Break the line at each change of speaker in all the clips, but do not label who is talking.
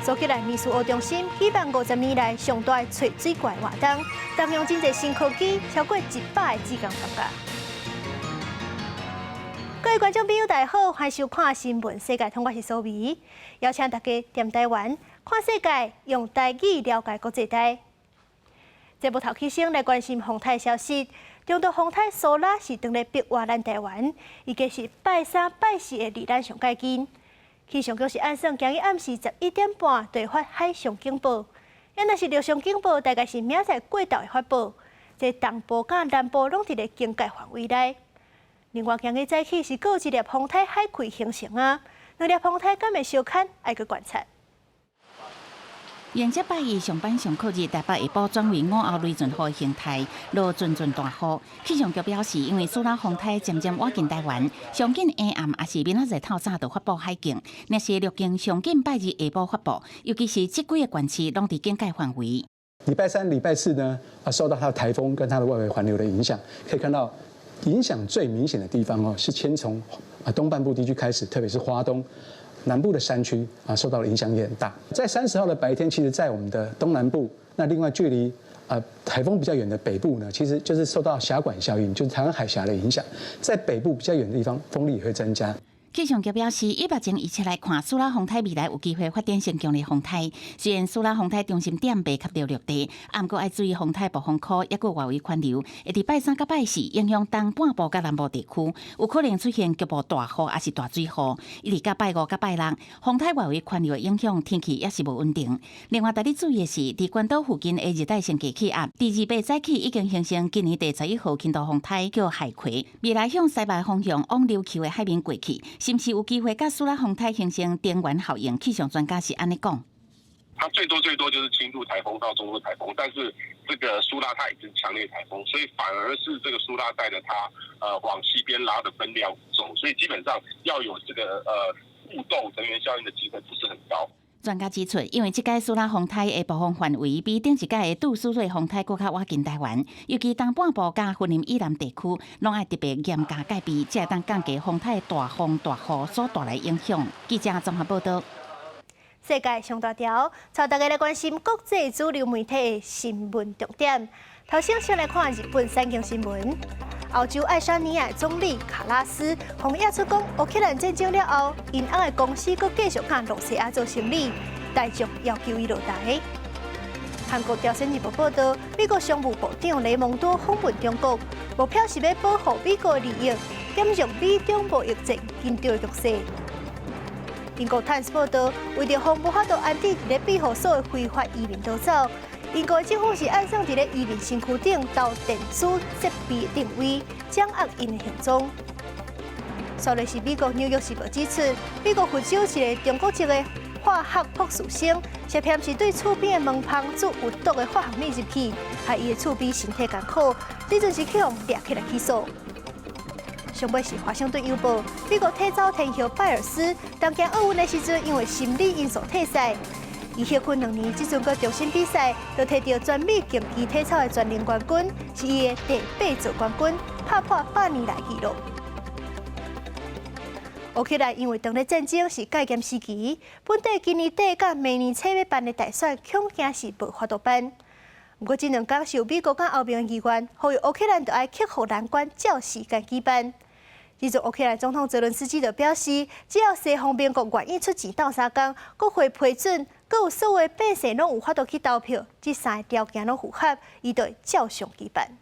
做起来，美术学中心举办50年来上大的吹水怪活动，动用真侪新科技，超过100个志工参加。各位观众朋友，大家好，欢迎收看新闻世界，我是苏眉，邀请大家踮台湾看世界，用台语了解国际台。节目头起先来关心风台消息，中度风台苏拉是当日逼活咱台湾，伊计是拜3、拜4的离咱上界近。气象局是按算今日暗时11点半就会发海上警报，若是陆上警报，大概是明仔过昼会发布。这东部甲南部拢伫咧警戒范围内。另外，今日早起是有一粒风台海葵形成啊，2粒风台敢会相牵，爱去观察。
迎接拜二上班上课日，台北下晡转为午后雷阵雨形态，落阵阵大雨。气象局表示，因为苏拉风台渐渐靠近台湾，上紧下暗也是明仔日透早就发布海警，若是陆警上紧拜二下晡发布，尤其是这几个县市拢伫警戒范围。
礼拜3、礼拜4呢，受到它的台风跟它的外围环流的影响，可以看到影响最明显的地方是先从东半部地区开始，特别是花东。南部的山区受到的影响也很大。在30号的白天，其实在我们的东南部，那另外距离台风比较远的北部呢，其实就是受到峡管效应，就是台湾海峡的影响，在北部比较远的地方，风力也会增加。
气象局表示，以目前预测来看，苏拉风台未来有机会发展成强烈风台。虽然苏拉风台中心点未及到陆地，不过要注意风台暴风圈抑个外围环流，会伫拜3、拜4影响东半部甲南部地区，有可能出现局部大雨还是大水雨。伊伫拜5、拜6，风台外围环流的影响，天气也是无稳定。另外，特别注意的是，伫关岛附近的热带性低气压，第2八早起已经形成今年第11号轻度风台，叫海葵，未来向西北方向往琉球的海面过去。是不是有机会甲苏拉风台形成电源效应？气象专家是安尼讲。
它最多就是轻度台风到中度台风，但是这个苏拉它已经强烈台风，所以反而是这个苏拉带着它往西边拉的分量走，所以基本上要有这个互动能源效应的机会不是很高。
专家指出，因为这届苏拉风台的暴风范围比顶一届的杜苏芮风台更较靠近台湾，尤其东半部甲云林以南地区，拢爱特别严加戒备，才会当降低风台大风大雨所带来影响。记者综合报道。
世界上大条，带大家来关心国际主流媒体的新闻重点。头先来看日本三件新闻。澳洲爱沙尼亚总理卡拉斯轰亚出讲，乌克兰战争了后，因翁的公司阁继续向罗西亚做生意，大众要求伊落台。韩国朝鲜日报报道，美国商务部长雷蒙多访问中国，目标是要保护美国利益，减弱美中贸易战紧张的局势。英国《Times》报道，为着防无法度安置伫咧庇护所的非法移民逃走。英国政府是按上伫咧移民身躯顶到电子设备定位，掌握因的行踪。稍来是美国《纽约时报》指出，美国佛州一个中国籍的化学博士生，涉嫌是对厝边的门旁注有毒的化学物入去，害伊的厝边身体艰苦，这阵是去用抓起来起诉。上尾是《华盛顿邮报》，美国体操天后拜尔斯，东京奥运的时阵因为心理因素退赛。伊休困2年，即阵阁重新比赛，就摕到全美竞技体操的全能冠军，是伊的第8座冠军，打破100年来纪录。乌克兰因为当日战争是戒严时期，本地今年底甲明年初要办的大选，恐惊是无法度办。不过，这2天是由美国甲欧盟议员呼吁乌克兰就要克服难关，照时间举办。日前，乌克兰总统泽伦斯基就表示，只要西方盟国愿意出钱斗3天，国会批准，阁有所有百姓拢有法度去投票，这3个条件拢符合，伊就会照常举办。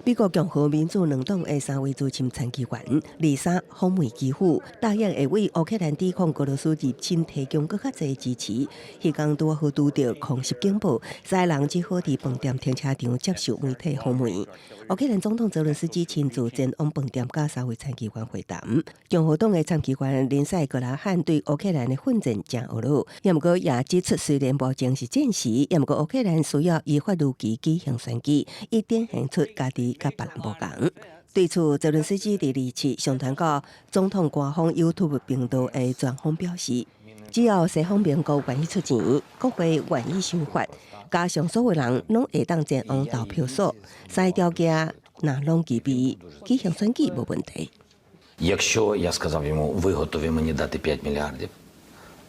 美国共和民主两党的3位资深参议员，23访问基辅，答应会为乌克兰抵抗俄罗斯入侵提供更较侪支持。迄天拄好拄到空袭警报，灾人只好伫饭店停车场接受媒体访问。乌克兰总统泽伦斯基亲自前往饭店，甲3位参议员会谈。共和党的参议员林赛格拉汉对乌克兰的奋战真恶劣，也毋过也指出，虽然目前是战时，也毋过乌克兰需要依法如期举行选举，以展现出家己甲别人无共。对此，泽伦斯基伫27上传到总统官方 YouTube 频道的专访表示，只要西方盟国愿意出钱，国会愿意修法，加上所有人拢会当前往投票所，3个条件若拢具备，举行选举无问题。
Якщо я сказав йому, ви готові мені дати 5 мільярдів,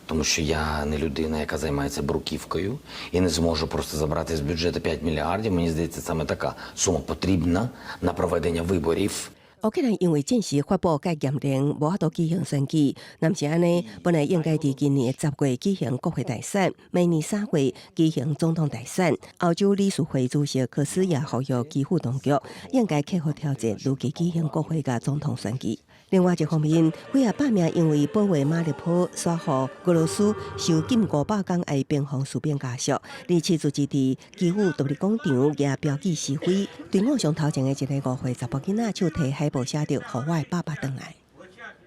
Тому що я не людина, яка займається бруківкою і не зможу просто забрати з бюджету 5 мільярдів. Мені здається, саме така сума потрібна на проведення виборів.
乌克兰因为战时发布戒严令，无法度举行选举。南是安尼，本来应该伫今年10月举行国会大选，明年3月举行总统大选。欧洲理事会主席科斯也呼吁基辅当局应该克服挑战，如期举行国会甲总统选举。另外一方面，几百名因为保卫马里坡守护俄罗斯受禁500天的边防士兵家属，二次组织伫基辅独立广场举标记示威。队伍上头前的一个5岁查甫囡仔手提海报写着“互我的爸爸回来”。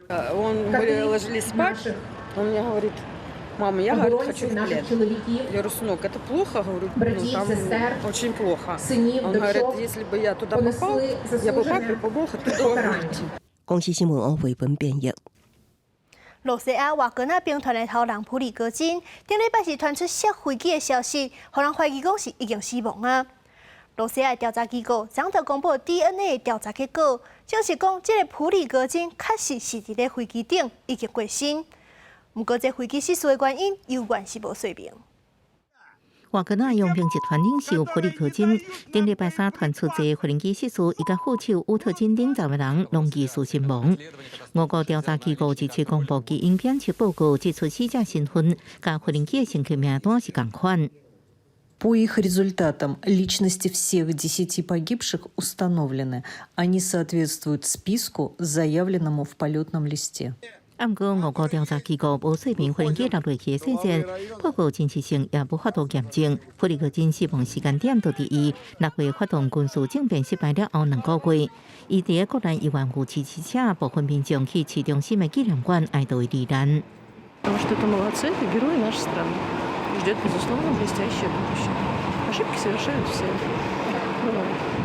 Он ложились спать, он мне говорит: мама, я говорит, хочу в плен. Я говорю: сынок, это плохо, говорю, ну, там очень плохо. Он говорит: если бы я туда попал, я бы папе помог оттуда выйти.
公司新闻网绘本编译。
罗西亚瓦格纳兵团的头人普里戈金，顶礼拜是传出摔飞机的消息，让人怀疑讲是已经死亡啊。罗西亚的调查机构昨天公布 DNA 的调查结果，就是讲这个普里戈金确实是伫咧飞机顶已经过身，不过这飞机失事的原因犹原是无说明。
瓦格纳佣兵集团领袖普里戈金顶礼拜三传出这飞机失事，伊甲副手乌特金等10个人拢疑似身亡。俄国调查机构日前公布其影片及报告，指出死者身份甲飞机的乘客名单是同款。
По их результатам личности всех 10 погибших установлены. Они соответствуют списку, заявленному в полетном листе.
不过，俄国调查机构无说明飞机落落去的细节，报告真实性也无法度验证。普里戈金死亡时间点就伫伊6月发动军事政变失败了后2个月，伊伫个国内医院扶持骑车，部分民众去市中心的纪念馆哀悼伊罹难。
Потому что это молодцы, это герои нашей страны. Ждет, безусловно, блестящее будущее. Ошибки совершают все. Бывает.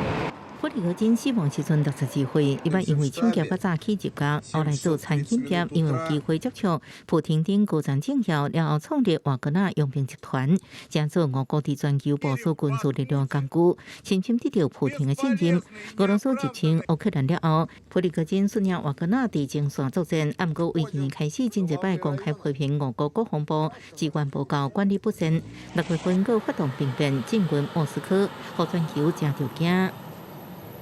普里戈金死亡时阵62岁，伊捌因为抢劫甲诈欺入狱，后来做餐饮业，因为有机会接触普廷等高层政要，然后创立瓦格纳佣兵集团，将做俄国伫全球部署军事力量工具，深深得到普廷的信任。俄罗斯入侵乌克兰了后，普里戈金率领瓦格纳伫前线作战，不过为今年开始真侪摆公开批评俄国国防部机关不够管理不善，6月份又发动兵变进军莫斯科，互全球真着惊。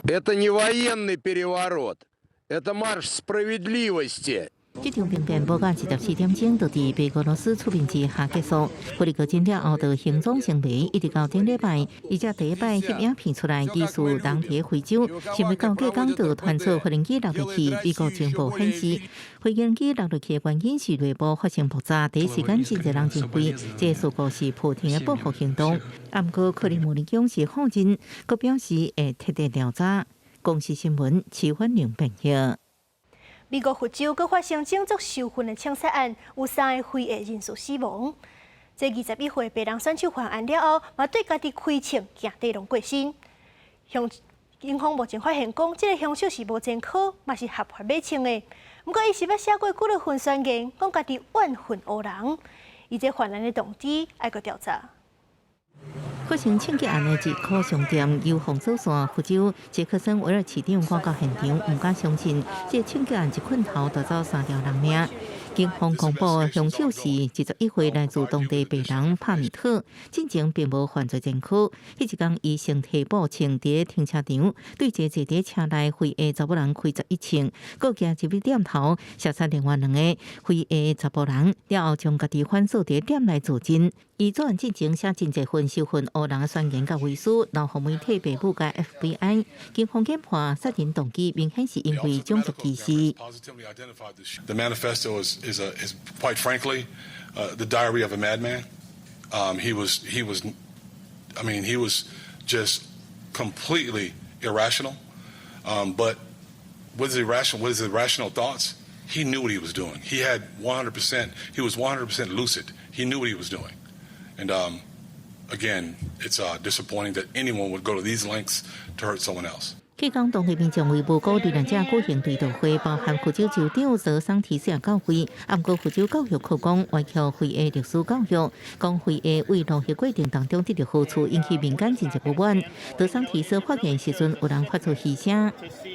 Это не военный переворот, это марш справедливости.
这场兵变无到14点钟，就伫白俄罗斯出兵之下结束。普里戈金了后，就行踪成谜，一直到顶礼拜，伊才第一摆翕影片出来，疑似人伫非洲，想要到过港就传出飞机落落去。美国情报显示，飞机落落去的原因是内部发生爆炸，第一时间真侪人认为，这事故是普廷的报复行动。不过，克里姆林宫是否认，佮表示会彻底调查。公司新闻齐焕玲编译。
美国佛州阁发生种族仇恨的枪杀案，有3个非裔人士死亡。这21岁白人选手犯案了后，嘛对家己开枪行地龙过身。警方目前发现讲，这个凶手是无前科，嘛是合法买枪的。不过，伊是捌写过几份宣言，讲家己怨恨黑人。伊这犯案的动机爱个调查。
发生枪击案的一科商店由防守线福州杰克森维尔市长赶到现场，唔敢相信这枪击案一困头夺走3条人命。警方公布凶手是21岁来自当地白人帕尼特，进前并无犯罪前科。迄一天，伊身体步枪伫停车场对一个坐伫车内非裔查某人开11枪，各加入去点头，射杀另外2个非裔查甫人，了后将家己反锁伫店内自尽。伊作案进前写真侪份受恨黑人的宣言甲遗书，留互媒体被捕甲 FBI。警方检判杀人动机明显是因为种族歧视。
The manifesto is quite frankly the diary of a madman. He was just completely irrational. But what is irrational thoughts? He knew what he was doing. He was 100% lucid. He knew what he was doing. And again, it's disappointing that anyone would go to these lengths to hurt someone else.
去讲当地民众为无辜罹难者举行追悼会，包含福州州长泽桑提斯也到会。不过福州教育局讲，歪曲非裔历史教育，讲非裔为落血过程当中得到好处，引起民间真正不满。泽桑提斯发言时阵，有人发出嘘声。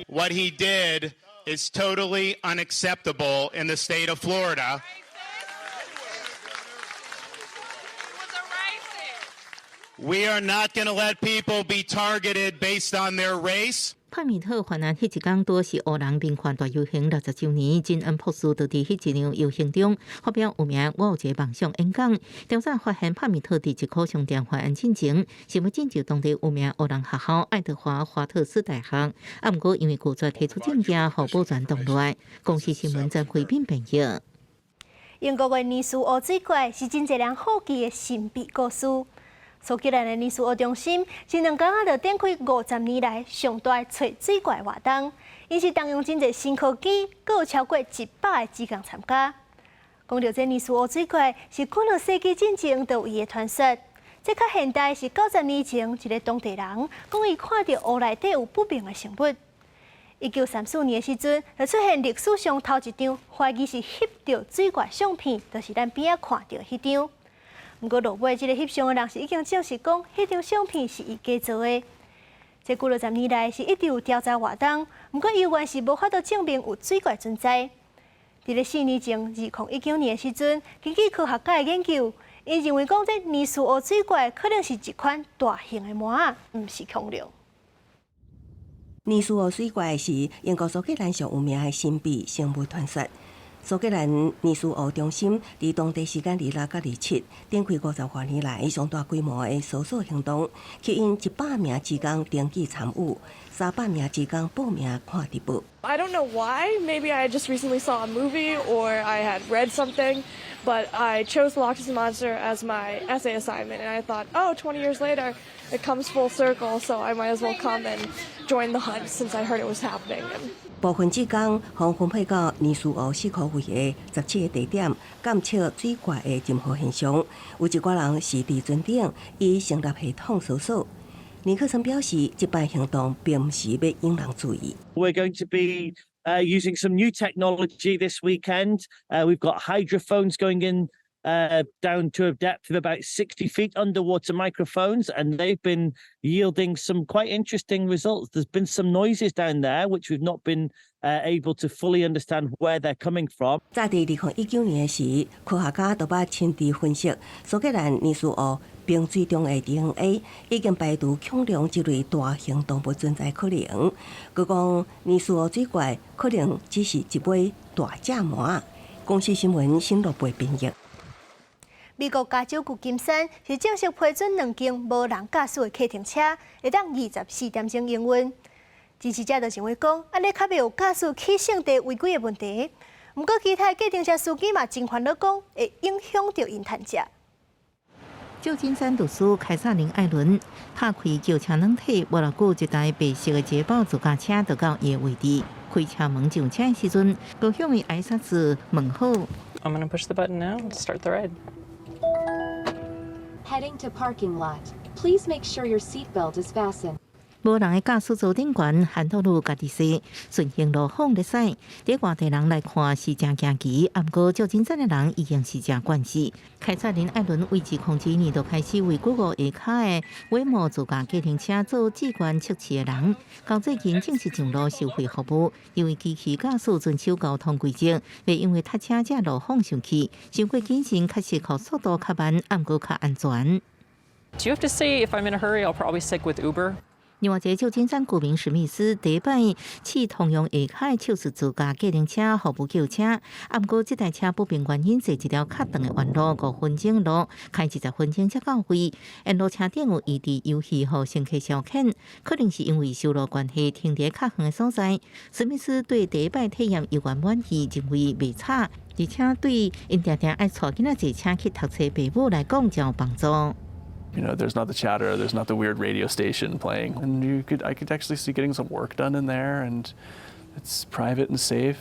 What he did is totally unacceptable in the state of Florida. We are not going to let people be targeted based on their race.
帕米特犯案迄一天，多是黑人民权大游行60周年，真恩博士就伫迄一场游行中发表有名"我有一个梦想"演讲。调查发现，帕米特伫一科商店犯案进前，是要进入当地有名黑人学校爱德华华特斯大学，啊，毋过因为拒绝提出证件，互保全冻落来。公司新闻在回并评语。
英国的尼斯湖水怪是真侪人好奇的神秘故事。苏格兰的尼斯湖中心，前2天就展开50年来上大的找水怪活动，因是动用真侪新科技，阁有超过100个职工参加。讲到这尼斯湖水怪，是几落世纪之前就有伊的传说。这较现代是90年前一个当地人讲伊看到湖内底有不明的生物。1934年的时阵，就出现历史上头一张怀疑是翕到水怪相片，就是咱边仔看到迄张。不过，落尾这个翕相的人是已经证实讲，迄张相片是伊假造的。这几落10年来是一直有调查活动，不过依然是无法度证明有水怪存在。在4年前，2019年的时阵，根据科学家的研究，因认为讲这尼斯湖水怪可能是一款大型的魔仔，毋是恐龙。
尼斯湖水怪是英国苏格兰上有名的神秘生物传说。苏格兰尼斯湖中心伫当地时间26甲27展开50多年来上大规模的搜索行动，吸引100名职工登记参与，300名职工报名看直播。
I don't know why. Maybe I just recently saw a movie or I had read something, but I chose Loch Ness Monster as my essay assignment, and I thought, oh, 20 years later, it comes full circle, so I might as well come and join the hunt since I heard it was happening.
部分职工互分配到尼斯湖4区位的17个地点，监测水怪的任何现象。有一寡人是伫船顶以成立系统搜索。尼克森表示，这摆行动并不是要引人注意。
We're going to be using some new technology this weekend. We've got hydrophones going in down to a depth of about 60 feet, underwater microphones, and they've been yielding some quite interesting results. There's been some noises down there which we've not been able to fully understand where they're coming from.
在2019年时，科学家都把亲自分析苏格兰尼斯湖冰水中的 DNA， 已经排除恐龙这类大型动物存在可能。佮讲尼斯湖水怪可能只是一尾大蚱蜢。公司新闻新罗培编译。
美国加州旧金山是正式批准2间无人驾驶的客停车，会当24点钟营运。支持者就认为讲，安尼较袂有驾驶起性地违规的问题。不过，其他的计程车司机嘛真烦恼讲，会影响到因趁食。
旧金山律师凯撒琳·艾伦拍开轿车软体，无偌久，一台白色的捷豹自驾车就到伊的位置。开车门上车的时阵，高向伊挨刹子问好。
I'm gonna push the button now and start the ride.
Heading to parking lot. Please make sure your seatbelt is fastened.
无人的驾驶座顶悬，hand道路家己驶，顺行路放咧驶。伫外地人来看是真惊奇，不过旧金山的人已经是真惯势。凯撒琳·艾伦为自控制年就开始为Google下骹的威摩自驾计程车做主管测试的人，到最近正式上路收费服务，因为机器驾驶遵守交通规则，袂因为塞车才路放上去，伤过谨慎，确实靠速度较慢，不过较安全。
Do you have to say if I'm in a hurry, I'll probably stick with Uber?
另外一个旧金山居民史密斯第一摆试同样下骹测试自驾计程车服务叫车，不过这台车不明原因坐一条较长的弯路5分钟路，开20分钟才到位。沿路车顶有异地游戏和乘客消遣，可能是因为修路关系停伫较远的所在。史密斯对第一摆体验依然满意，认为袂差，而且对因常常爱带囡仔坐车去读册父母来讲才有帮助。
You know, there's not the chatter, there's not the weird radio station playing, and I could actually see getting some work done in there, and it's private and safe.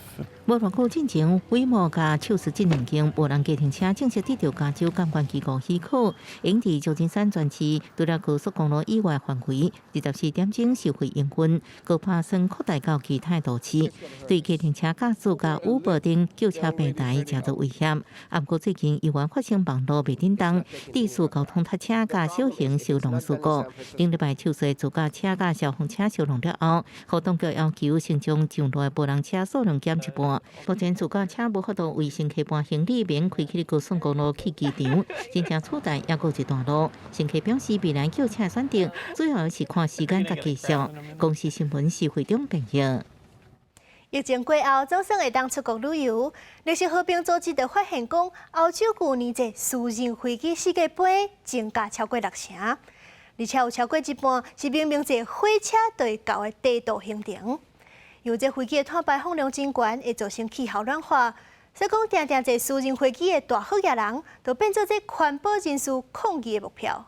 无偌久之前，威摩甲超市这2间无人计程车正式得到加州监管机构许可，用伫旧金山全市除了高速公路以外范围24点钟收费营运，佮打算扩大到其他都市。对计程车驾驶甲Uber等叫车平台诚做危险。不过最近依然发生网络袂叮当、地速交通塞车甲小型烧农事故。顶礼拜超市自驾车甲消防车烧农了后，互当局要求先将上路的无人车数量减一半。
半。目前自驾车无法度为乘客搬行李，免开去高速公路去机场，真正处在还有一段路。乘客表示，未来叫车选择主要是看时间甲技术。公司新闻是会中朋友。
疫情过后，总算会当出国旅游。历史和平组织就发现讲，欧洲去年这私人飞机世界杯增加超过60%，而且有超过一半是明明这火车对到的地道行程。因为这飞机的碳排放量真高，会造成气候暖化，所以讲定定这私人飞机的大好野人，就变做这环保人士抗议的目标。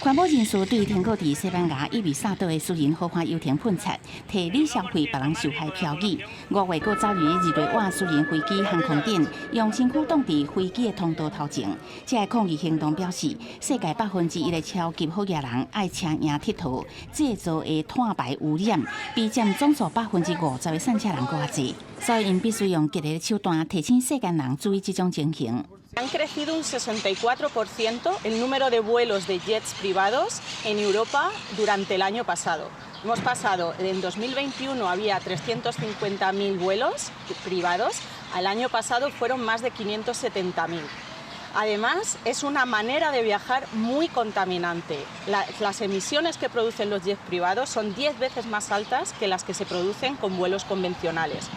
环保人士对停靠伫西班牙伊比萨岛的私人豪华游艇喷漆，替你消费别人受害标语。5月佫遭遇日内瓦私人飞机航空店用身躯挡伫飞机的通道头前。这个抗议行动表示，世界1%的超级好野人爱车赢佚佗，制造的碳排污染比占总数50%的散车人更侪，所以因必须用激烈的手段提醒世间人注意这种情形。
Han crecido un 64% el número de vuelos de jets privados en Europa durante el año pasado. Hemos pasado, en 2021 había 350.000 vuelos privados, al año pasado fueron más de 570.000. Además, es una manera de viajar muy contaminante. Las emisiones que producen los jets privados son 10 veces más altas que las que se producen con vuelos convencionales.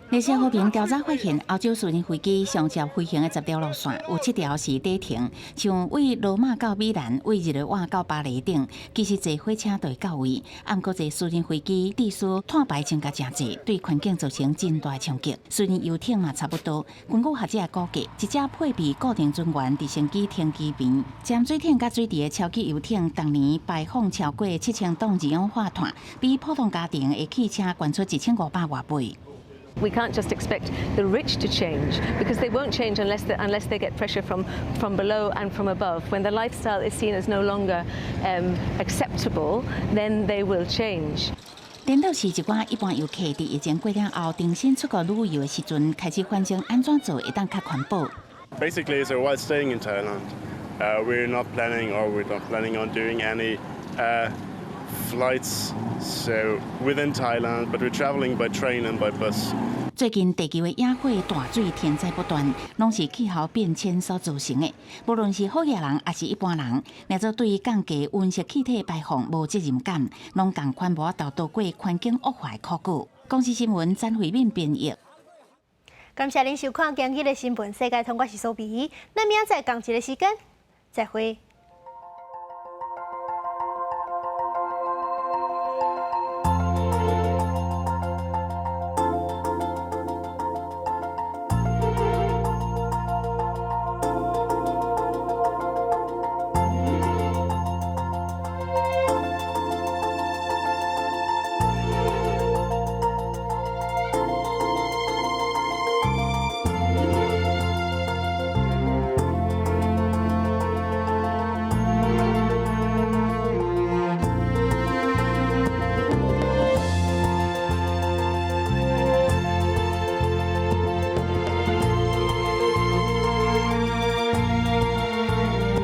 历史和平调查发现，欧洲私人飞机上接飞行的10条路线，有7条是底停，像为罗马到米兰、为日内瓦到巴黎等，其实坐火车就会到位。不过，这私人飞机地数碳排增加真侪，对环境造成真大冲击。私人游艇嘛差不多。根据学者估计，一只配备固定专员伫升机停机坪，沾水艇甲水池的超级游艇，当年排放超过7000吨二氧化碳，比普通家庭的汽车悬出1500多倍。
We can't just expect the rich to change because they won't change unless they get pressure from below and from above. When the lifestyle is seen as no longer acceptable, then they will change.
颠倒是一寡一般游客伫疫情过了后，重新出国旅游的时阵，开始反省安怎做会当较环保。
Basically, so while staying in Thailand, we're not planning on doing any flights. So within Thailand, but we're traveling by train and by bus.
最近地球的野火、大水、天灾不断，拢是气候变迁所造成的。无论是好野人，还是一般人，若做对降低温室气体排放无责任感，拢共款无法度渡过环境恶化的苦果。公司新闻詹慧敏编译。
感谢您收看今日的新闻世界通，我是苏比。那明仔载同一个时间再会。